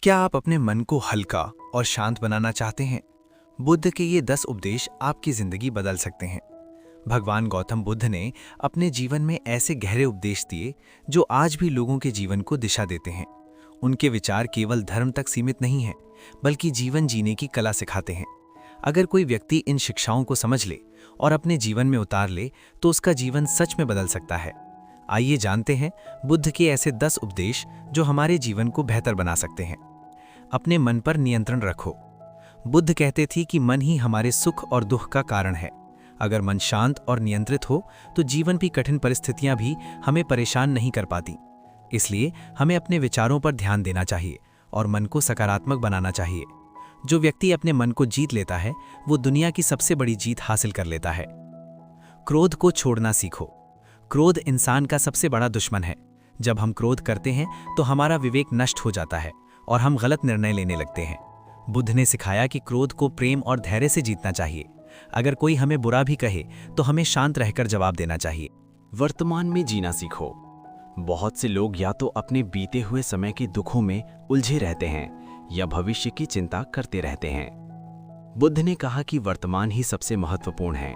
क्या आप अपने मन को हल्का और शांत बनाना चाहते हैं? बुद्ध के ये 10 उपदेश आपकी जिंदगी बदल सकते हैं। भगवान गौतम बुद्ध ने अपने जीवन में ऐसे गहरे उपदेश दिए जो आज भी लोगों के जीवन को दिशा देते हैं। उनके विचार केवल धर्म तक सीमित नहीं हैं, बल्कि जीवन जीने की कला सिखाते हैं। अगर कोई व्यक्ति इन शिक्षाओं को समझ ले और अपने जीवन में उतार ले तो उसका जीवन सच में बदल सकता है। आइए जानते हैं बुद्ध के ऐसे 10 उपदेश जो हमारे जीवन को बेहतर बना सकते हैं। अपने मन पर नियंत्रण रखो। बुद्ध कहते थे कि मन ही हमारे सुख और दुख का कारण है। अगर मन शांत और नियंत्रित हो तो जीवन की कठिन परिस्थितियां भी हमें परेशान नहीं कर पाती। इसलिए हमें अपने विचारों पर ध्यान देना चाहिए और मन को सकारात्मक बनाना चाहिए। जो व्यक्ति अपने मन को जीत लेता है वो दुनिया की सबसे बड़ी जीत हासिल कर लेता है। क्रोध को छोड़ना सीखो। क्रोध इंसान का सबसे बड़ा दुश्मन है। जब हम क्रोध करते हैं तो हमारा विवेक नष्ट हो जाता है और हम गलत निर्णय लेने लगते हैं। बुद्ध ने सिखाया कि क्रोध को प्रेम और धैर्य से जीतना चाहिए। अगर कोई हमें बुरा भी कहे तो हमें शांत रहकर जवाब देना चाहिए। वर्तमान में जीना सीखो। बहुत से लोग या तो अपने बीते हुए समय के दुखों में उलझे रहते हैं या भविष्य की चिंता करते रहते हैं। बुद्ध ने कहा कि वर्तमान ही सबसे महत्वपूर्ण है।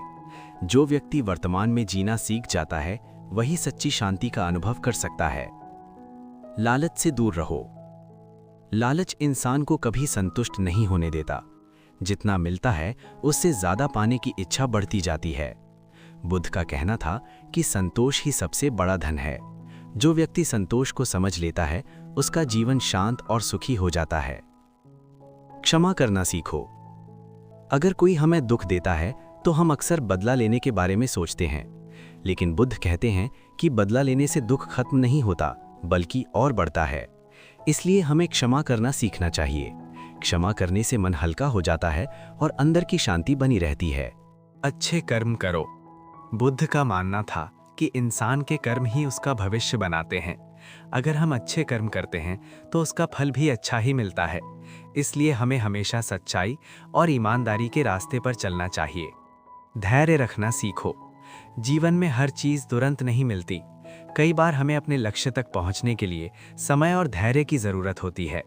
जो व्यक्ति वर्तमान में जीना सीख जाता है वही सच्ची शांति का अनुभव कर सकता है। लालच से दूर रहो। लालच इंसान को कभी संतुष्ट नहीं होने देता। जितना मिलता है उससे ज्यादा पाने की इच्छा बढ़ती जाती है। बुद्ध का कहना था कि संतोष ही सबसे बड़ा धन है। जो व्यक्ति संतोष को समझ लेता है उसका जीवन शांत और सुखी हो जाता है। क्षमा करना सीखो। अगर कोई हमें दुख देता है तो हम अक्सर बदला लेने के बारे में सोचते हैं, लेकिन बुद्ध कहते हैं कि बदला लेने से दुख खत्म नहीं होता बल्कि और बढ़ता है। इसलिए हमें क्षमा करना सीखना चाहिए। क्षमा करने से मन हल्का हो जाता है और अंदर की शांति बनी रहती है। अच्छे कर्म करो। बुद्ध का मानना था कि इंसान के कर्म ही उसका भविष्य बनाते हैं। अगर हम अच्छे कर्म करते हैं तो उसका फल भी अच्छा ही मिलता है। इसलिए हमें हमेशा सच्चाई और ईमानदारी के रास्ते पर चलना चाहिए। धैर्य रखना सीखो। जीवन में हर चीज़ तुरंत नहीं मिलती। कई बार हमें अपने लक्ष्य तक पहुंचने के लिए समय और धैर्य की ज़रूरत होती है।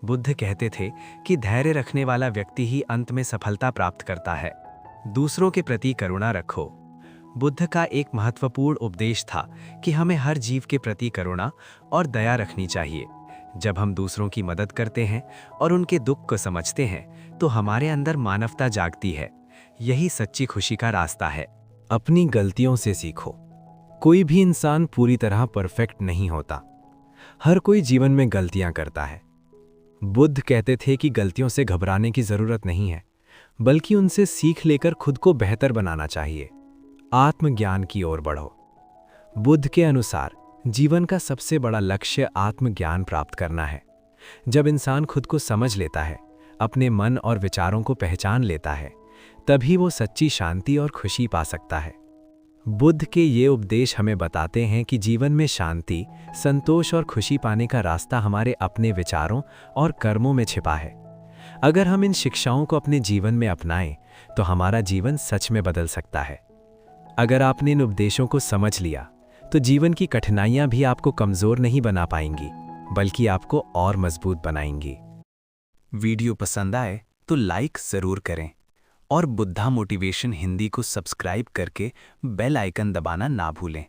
बुद्ध कहते थे कि धैर्य रखने वाला व्यक्ति ही अंत में सफलता प्राप्त करता है। दूसरों के प्रति करुणा रखो। बुद्ध का एक महत्वपूर्ण उपदेश था कि हमें हर जीव के प्रति करुणा और दया रखनी चाहिए। जब हम दूसरों की मदद करते हैं और उनके दुख को समझते हैं तो हमारे अंदर मानवता जागती है। यही सच्ची खुशी का रास्ता है। अपनी गलतियों से सीखो। कोई भी इंसान पूरी तरह परफेक्ट नहीं होता। हर कोई जीवन में गलतियां करता है। बुद्ध कहते थे कि गलतियों से घबराने की जरूरत नहीं है, बल्कि उनसे सीख लेकर खुद को बेहतर बनाना चाहिए। आत्मज्ञान की ओर बढ़ो। बुद्ध के अनुसार जीवन का सबसे बड़ा लक्ष्य आत्मज्ञान प्राप्त करना है। जब इंसान खुद को समझ लेता है, अपने मन और विचारों को पहचान लेता है, तभी वो सच्ची शांति और खुशी पा सकता है। बुद्ध के ये उपदेश हमें बताते हैं कि जीवन में शांति, संतोष और खुशी पाने का रास्ता हमारे अपने विचारों और कर्मों में छिपा है। अगर हम इन शिक्षाओं को अपने जीवन में अपनाएं तो हमारा जीवन सच में बदल सकता है। अगर आपने इन उपदेशों को समझ लिया तो जीवन की कठिनाइयां भी आपको कमजोर नहीं बना पाएंगी, बल्कि आपको और मजबूत बनाएंगी। वीडियो पसंद आए तो लाइक ज़रूर करें और बुद्धा मोटिवेशन हिंदी को सब्सक्राइब करके बेल आइकन दबाना ना भूलें।